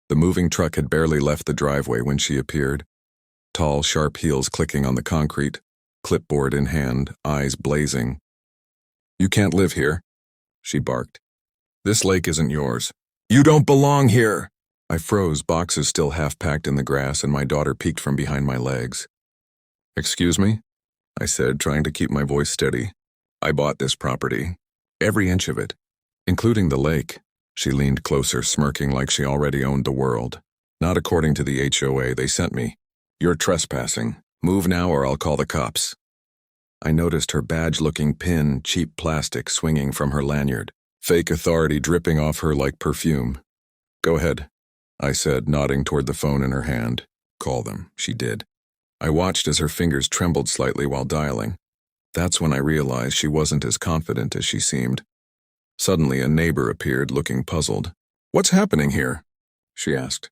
The moving truck had barely left the driveway when she appeared. Tall, sharp heels clicking on the concrete, clipboard in hand, eyes blazing. "You can't live here," she barked. "This lake isn't yours. You don't belong here!" I froze, boxes still half-packed in the grass, and my daughter peeked from behind my legs. "Excuse me?" I said, trying to keep my voice steady. "I bought this property. Every inch of it, including the lake." She leaned closer, smirking like she already owned the world. "Not according to the HOA they sent me. You're trespassing. Move now or I'll call the cops." I noticed her badge-looking pin, cheap plastic, swinging from her lanyard, fake authority dripping off her like perfume. "Go ahead," I said, nodding toward the phone in her hand. "Call them." She did. I watched as her fingers trembled slightly while dialing. That's when I realized she wasn't as confident as she seemed. Suddenly, a neighbor appeared, looking puzzled. "What's happening here?" she asked.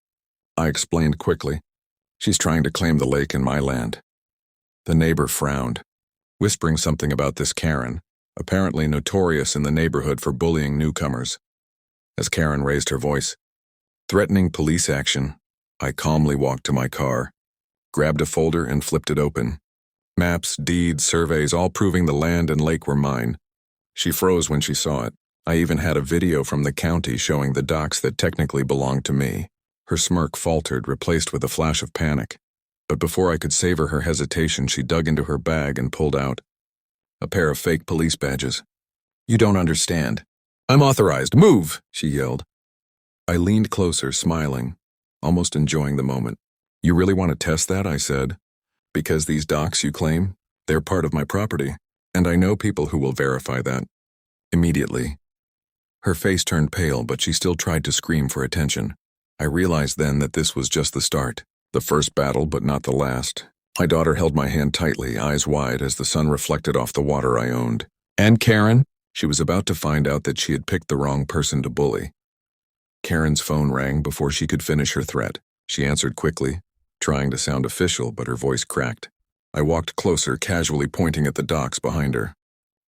I explained quickly. "She's trying to claim the lake and my land." The neighbor frowned, whispering something about this Karen, apparently notorious in the neighborhood for bullying newcomers. As Karen raised her voice, threatening police action, I calmly walked to my car, grabbed a folder and flipped it open. Maps, deeds, surveys, all proving the land and lake were mine. She froze when she saw it. I even had a video from the county showing the docks that technically belonged to me. Her smirk faltered, replaced with a flash of panic. But before I could savor her hesitation, she dug into her bag and pulled out a pair of fake police badges. "You don't understand. I'm authorized. Move!" she yelled. I leaned closer, smiling, almost enjoying the moment. "You really want to test that?" I said. "Because these docks you claim, they're part of my property, and I know people who will verify that." Immediately. Her face turned pale, but she still tried to scream for attention. I realized then that this was just the start, the first battle, but not the last. My daughter held my hand tightly, eyes wide as the sun reflected off the water I owned. "And Karen?" She was about to find out that she had picked the wrong person to bully. Karen's phone rang before she could finish her threat. She answered quickly, trying to sound official, but her voice cracked. I walked closer, casually pointing at the docks behind her.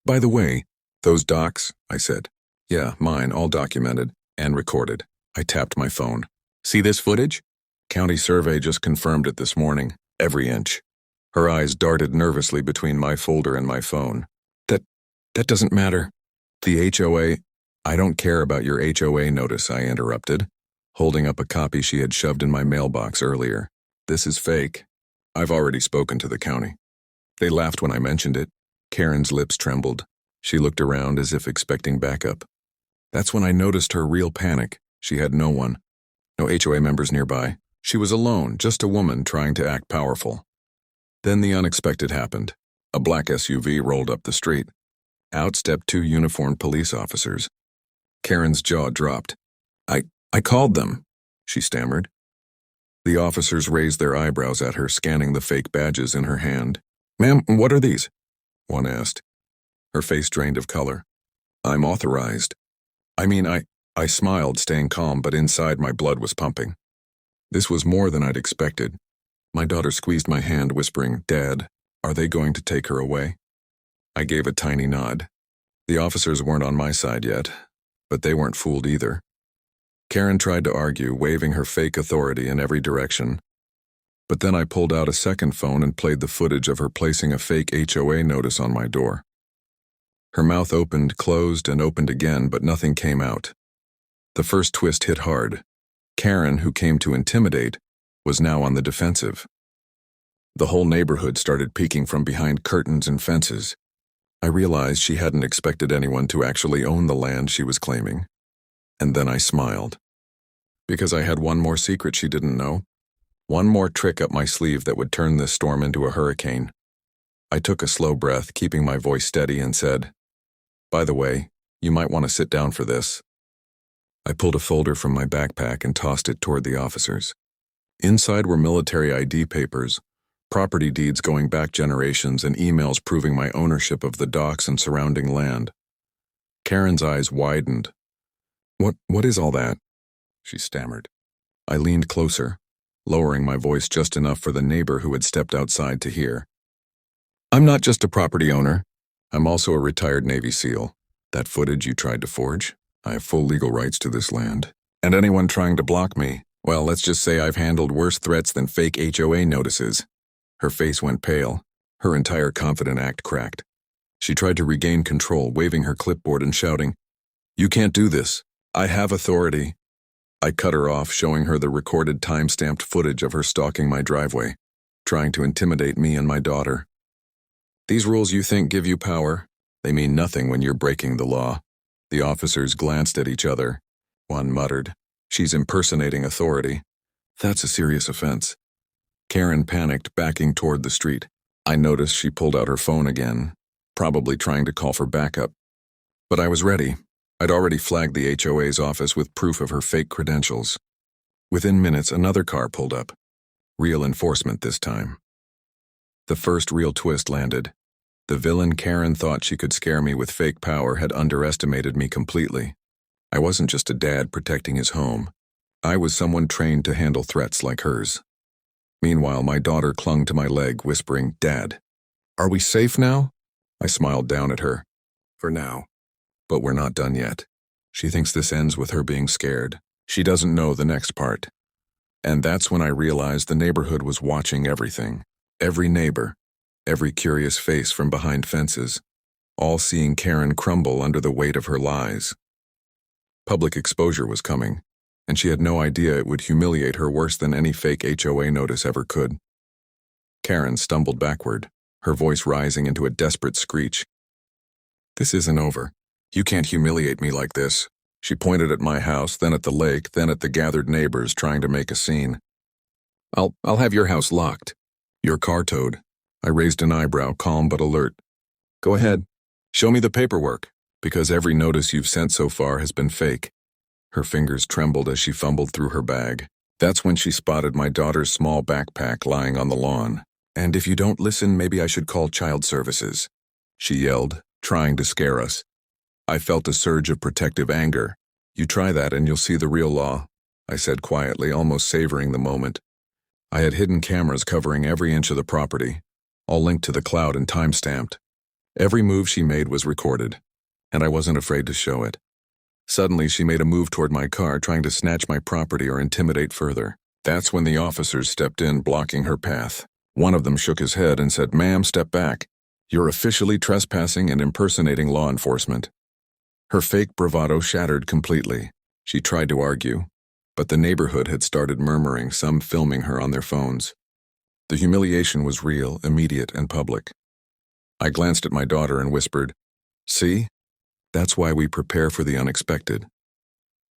"By the way, those docks," I said. "Yeah, mine, all documented and recorded." I tapped my phone. "See this footage? County survey just confirmed it this morning. Every inch." Her eyes darted nervously between my folder and my phone. That doesn't matter. The HOA... "I don't care about your HOA notice," I interrupted, holding up a copy she had shoved in my mailbox earlier. "This is fake. I've already spoken to the county." They laughed when I mentioned it. Karen's lips trembled. She looked around as if expecting backup. That's when I noticed her real panic. She had no one. No HOA members nearby. She was alone, just a woman trying to act powerful. Then the unexpected happened. A black SUV rolled up the street. Out stepped two uniformed police officers. Karen's jaw dropped. I called them," she stammered. The officers raised their eyebrows at her, scanning the fake badges in her hand. "Ma'am, what are these?" one asked. Her face drained of color. "I'm authorized." I smiled, staying calm, but inside my blood was pumping. This was more than I'd expected. My daughter squeezed my hand, whispering, "Dad, are they going to take her away?" I gave a tiny nod. The officers weren't on my side yet, but they weren't fooled either. Karen tried to argue, waving her fake authority in every direction. But then I pulled out a second phone and played the footage of her placing a fake HOA notice on my door. Her mouth opened, closed, and opened again, but nothing came out. The first twist hit hard. Karen, who came to intimidate, was now on the defensive. The whole neighborhood started peeking from behind curtains and fences. I realized she hadn't expected anyone to actually own the land she was claiming. And then I smiled. Because I had one more secret she didn't know. One more trick up my sleeve that would turn this storm into a hurricane. I took a slow breath, keeping my voice steady, and said, "By the way, you might want to sit down for this." I pulled a folder from my backpack and tossed it toward the officers. Inside were military ID papers, property deeds going back generations, and emails proving my ownership of the docks and surrounding land. Karen's eyes widened. What is all that?" she stammered. I leaned closer, lowering my voice just enough for the neighbor who had stepped outside to hear. "I'm not just a property owner. I'm also a retired Navy SEAL. That footage you tried to forge? I have full legal rights to this land. And anyone trying to block me, Well, let's just say I've handled worse threats than fake HOA notices. Her face went pale. Her entire confident act cracked. She tried to regain control, waving her clipboard and shouting, "You can't do this. I have authority." I cut her off, showing her the recorded time-stamped footage of her stalking my driveway, trying to intimidate me and my daughter. "These rules you think give you power, they mean nothing when you're breaking the law." The officers glanced at each other. One muttered, "She's impersonating authority. That's a serious offense." Karen panicked, backing toward the street. I noticed she pulled out her phone again, probably trying to call for backup. But I was ready. I'd already flagged the HOA's office with proof of her fake credentials. Within minutes, another car pulled up. Real enforcement this time. The first real twist landed. The villain Karen thought she could scare me with fake power had underestimated me completely. I wasn't just a dad protecting his home. I was someone trained to handle threats like hers. Meanwhile, my daughter clung to my leg, whispering, "Dad, are we safe now?" I smiled down at her. "For now. But we're not done yet. She thinks this ends with her being scared. She doesn't know the next part." And that's when I realized the neighborhood was watching everything. Every neighbor, every curious face from behind fences, all seeing Karen crumble under the weight of her lies. Public exposure was coming, and she had no idea it would humiliate her worse than any fake HOA notice ever could. Karen stumbled backward, her voice rising into a desperate screech. "This isn't over. You can't humiliate me like this." She pointed at my house, then at the lake, then at the gathered neighbors trying to make a scene. I'll have your house locked. Your car towed." I raised an eyebrow, calm but alert. "Go ahead. Show me the paperwork, because every notice you've sent so far has been fake." Her fingers trembled as she fumbled through her bag. That's when she spotted my daughter's small backpack lying on the lawn. "And if you don't listen, maybe I should call child services," she yelled, trying to scare us. I felt a surge of protective anger. "You try that and you'll see the real law," I said quietly, almost savoring the moment. I had hidden cameras covering every inch of the property, all linked to the cloud and time-stamped. Every move she made was recorded, and I wasn't afraid to show it. Suddenly, she made a move toward my car, trying to snatch my property or intimidate further. That's when the officers stepped in, blocking her path. One of them shook his head and said, "Ma'am, step back. You're officially trespassing and impersonating law enforcement." Her fake bravado shattered completely. She tried to argue, but the neighborhood had started murmuring, some filming her on their phones. The humiliation was real, immediate, and public. I glanced at my daughter and whispered, "See? That's why we prepare for the unexpected."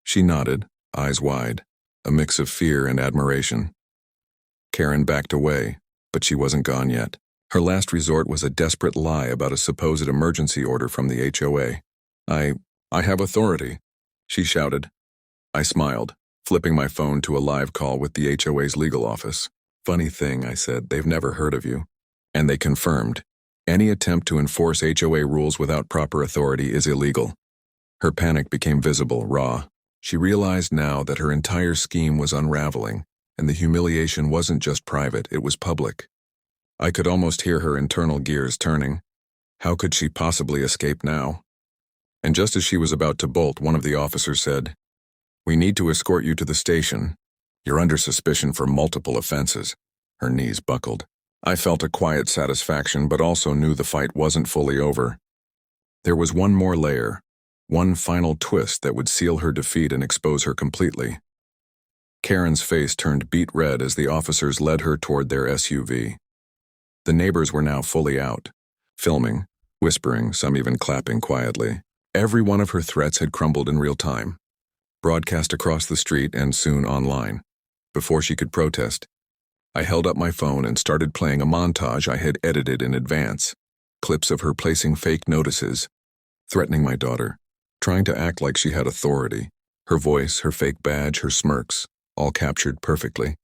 She nodded, eyes wide, a mix of fear and admiration. Karen backed away, but she wasn't gone yet. Her last resort was a desperate lie about a supposed emergency order from the HOA. I have authority," she shouted. I smiled, flipping my phone to a live call with the HOA's legal office. "Funny thing," I said, "they've never heard of you." And they confirmed. Any attempt to enforce HOA rules without proper authority is illegal. Her panic became visible, raw. She realized now that her entire scheme was unraveling, and the humiliation wasn't just private, it was public. I could almost hear her internal gears turning. How could she possibly escape now? And just as she was about to bolt, one of the officers said, "We need to escort you to the station. You're under suspicion for multiple offenses." Her knees buckled. I felt a quiet satisfaction, but also knew the fight wasn't fully over. There was one more layer, one final twist that would seal her defeat and expose her completely. Karen's face turned beet red as the officers led her toward their SUV. The neighbors were now fully out, filming, whispering, some even clapping quietly. Every one of her threats had crumbled in real time, broadcast across the street and soon online. Before she could protest, I held up my phone and started playing a montage I had edited in advance. Clips of her placing fake notices, threatening my daughter, trying to act like she had authority. Her voice, her fake badge, her smirks, all captured perfectly.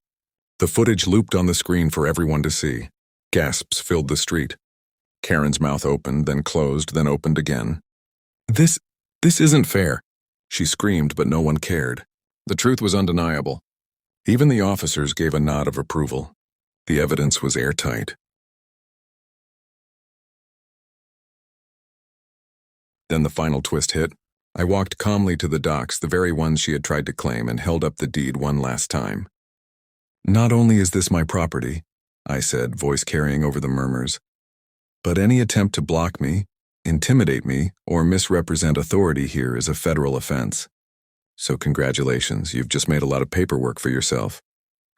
The footage looped on the screen for everyone to see. Gasps filled the street. Karen's mouth opened, then closed, then opened again. This isn't fair," she screamed, but no one cared. The truth was undeniable. Even the officers gave a nod of approval. The evidence was airtight. Then the final twist hit. I walked calmly to the docks, the very ones she had tried to claim, and held up the deed one last time. "Not only is this my property," I said, voice carrying over the murmurs, "but any attempt to block me, intimidate me, or misrepresent authority here is a federal offense. So congratulations, you've just made a lot of paperwork for yourself."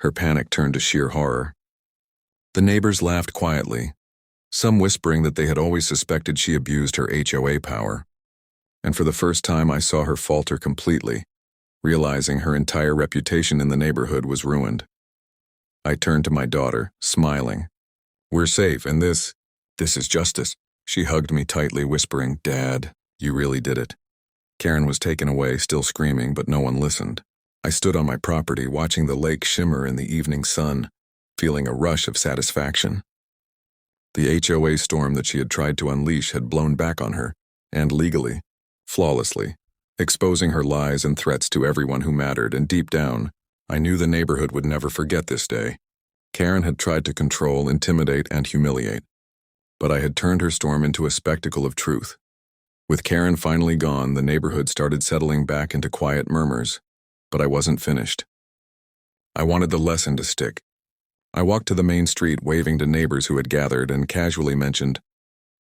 Her panic turned to sheer horror. The neighbors laughed quietly, some whispering that they had always suspected she abused her HOA power. And for the first time I saw her falter completely, realizing her entire reputation in the neighborhood was ruined. I turned to my daughter, smiling. "We're safe, and this is justice." She hugged me tightly, whispering, "Dad, you really did it." Karen was taken away, still screaming, but no one listened. I stood on my property, watching the lake shimmer in the evening sun, feeling a rush of satisfaction. The HOA storm that she had tried to unleash had blown back on her, and legally, flawlessly, exposing her lies and threats to everyone who mattered, and deep down, I knew the neighborhood would never forget this day. Karen had tried to control, intimidate, and humiliate, but I had turned her storm into a spectacle of truth. With Karen finally gone, the neighborhood started settling back into quiet murmurs, but I wasn't finished. I wanted the lesson to stick. I walked to the main street, waving to neighbors who had gathered, and casually mentioned,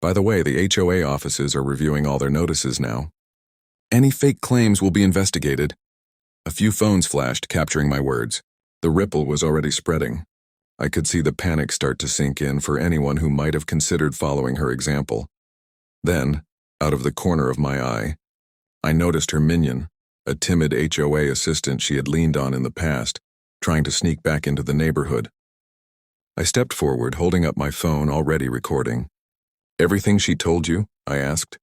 "By the way, the HOA offices are reviewing all their notices now. Any fake claims will be investigated." A few phones flashed, capturing my words. The ripple was already spreading. I could see the panic start to sink in for anyone who might have considered following her example. Then, out of the corner of my eye, I noticed her minion, a timid HOA assistant she had leaned on in the past, trying to sneak back into the neighborhood. I stepped forward, holding up my phone, already recording. "Everything she told you?" I asked.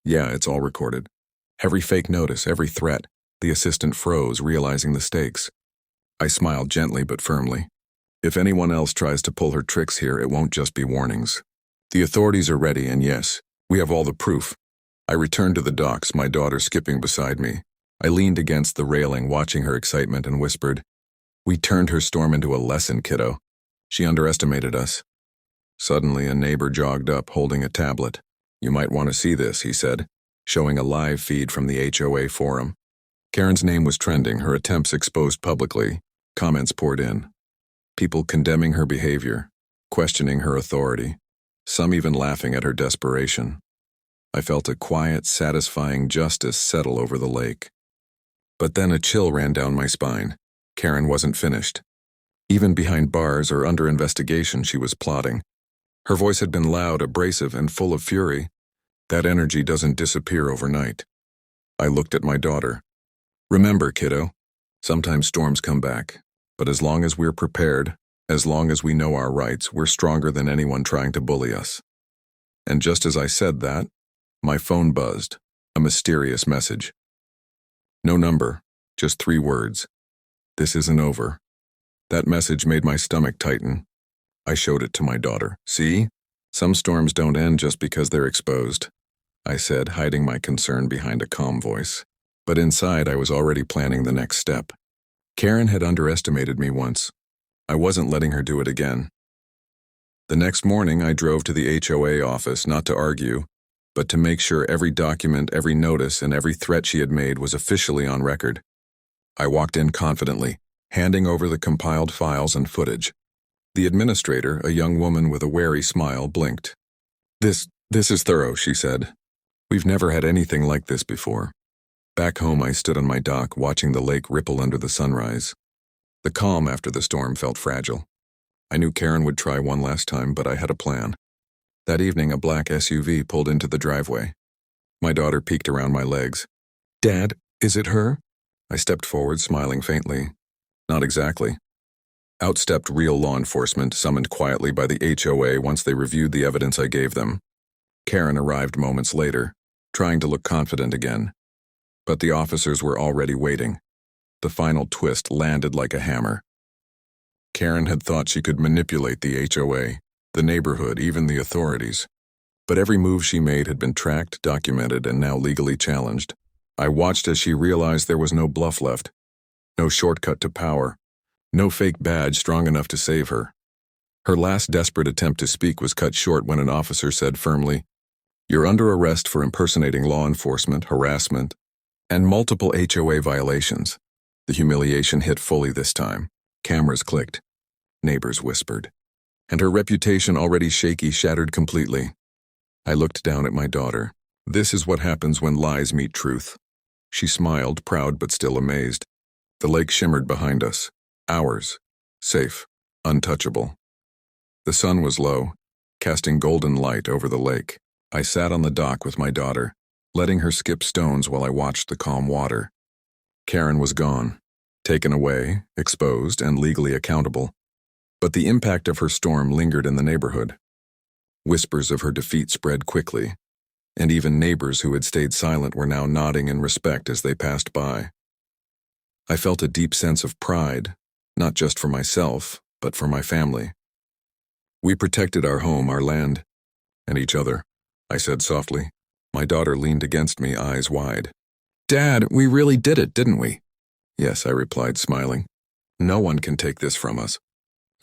"Yeah, it's all recorded. Every fake notice, every threat." The assistant froze, realizing the stakes. I smiled gently but firmly. "If anyone else tries to pull her tricks here, it won't just be warnings. The authorities are ready, and yes, we have all the proof." I returned to the docks, my daughter skipping beside me. I leaned against the railing, watching her excitement, and whispered, "We turned her storm into a lesson, kiddo. She underestimated us." Suddenly, a neighbor jogged up, holding a tablet. "You might want to see this," he said, showing a live feed from the HOA forum. Karen's name was trending, her attempts exposed publicly. Comments poured in. People condemning her behavior, questioning her authority, some even laughing at her desperation. I felt a quiet, satisfying justice settle over the lake. But then a chill ran down my spine. Karen wasn't finished. Even behind bars or under investigation, she was plotting. Her voice had been loud, abrasive, and full of fury. That energy doesn't disappear overnight. I looked at my daughter. "Remember, kiddo, sometimes storms come back, but as long as we're prepared, as long as we know our rights, we're stronger than anyone trying to bully us." And just as I said that, my phone buzzed, a mysterious message. No number, just 3 words. "This isn't over." That message made my stomach tighten. I showed it to my daughter. "See? Some storms don't end just because they're exposed," I said, hiding my concern behind a calm voice. But inside, I was already planning the next step. Karen had underestimated me once. I wasn't letting her do it again. The next morning, I drove to the HOA office, not to argue, but to make sure every document, every notice, and every threat she had made was officially on record. I walked in confidently, handing over the compiled files and footage. The administrator, a young woman with a wary smile, blinked. This is thorough," she said. "We've never had anything like this before." Back home, I stood on my dock, watching the lake ripple under the sunrise. The calm after the storm felt fragile. I knew Karen would try one last time, but I had a plan. That evening, a black SUV pulled into the driveway. My daughter peeked around my legs. "Dad, is it her?" I stepped forward, smiling faintly. "Not exactly." Out stepped real law enforcement, summoned quietly by the HOA once they reviewed the evidence I gave them. Karen arrived moments later, trying to look confident again. But the officers were already waiting. The final twist landed like a hammer. Karen had thought she could manipulate the HOA, the neighborhood, even the authorities. But every move she made had been tracked, documented, and now legally challenged. I watched as she realized there was no bluff left, no shortcut to power, no fake badge strong enough to save her. Her last desperate attempt to speak was cut short when an officer said firmly, "You're under arrest for impersonating law enforcement, harassment, And multiple HOA violations. The humiliation hit fully this time. Cameras clicked. Neighbors whispered. And her reputation, already shaky, shattered completely. I looked down at my daughter. This is what happens when lies meet truth. She smiled, proud but still amazed. The lake shimmered behind us. Ours. Safe. Untouchable. The sun was low, casting golden light over the lake. I sat on the dock with my daughter, letting her skip stones while I watched the calm water. Karen was gone, taken away, exposed, and legally accountable. But the impact of her storm lingered in the neighborhood. Whispers of her defeat spread quickly, and even neighbors who had stayed silent were now nodding in respect as they passed by. I felt a deep sense of pride, not just for myself, but for my family. We protected our home, our land, and each other, I said softly. My daughter leaned against me, eyes wide. Dad, we really did it, didn't we? Yes, I replied, smiling. No one can take this from us.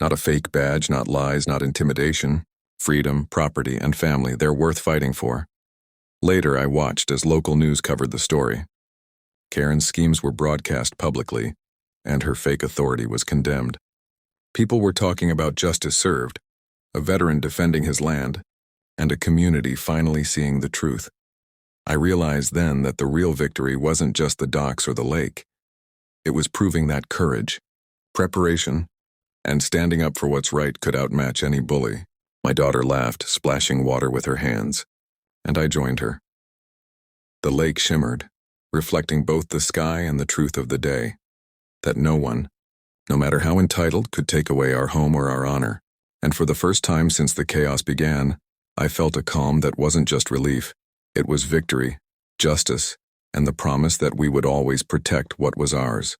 Not a fake badge, not lies, not intimidation. Freedom, property, and family, they're worth fighting for. Later, I watched as local news covered the story. Karen's schemes were broadcast publicly, and her fake authority was condemned. People were talking about justice served, a veteran defending his land, and a community finally seeing the truth. I realized then that the real victory wasn't just the docks or the lake. It was proving that courage, preparation, and standing up for what's right could outmatch any bully. My daughter laughed, splashing water with her hands, and I joined her. The lake shimmered, reflecting both the sky and the truth of the day, that no one, no matter how entitled, could take away our home or our honor. And for the first time since the chaos began, I felt a calm that wasn't just relief. It was victory, justice, and the promise that we would always protect what was ours.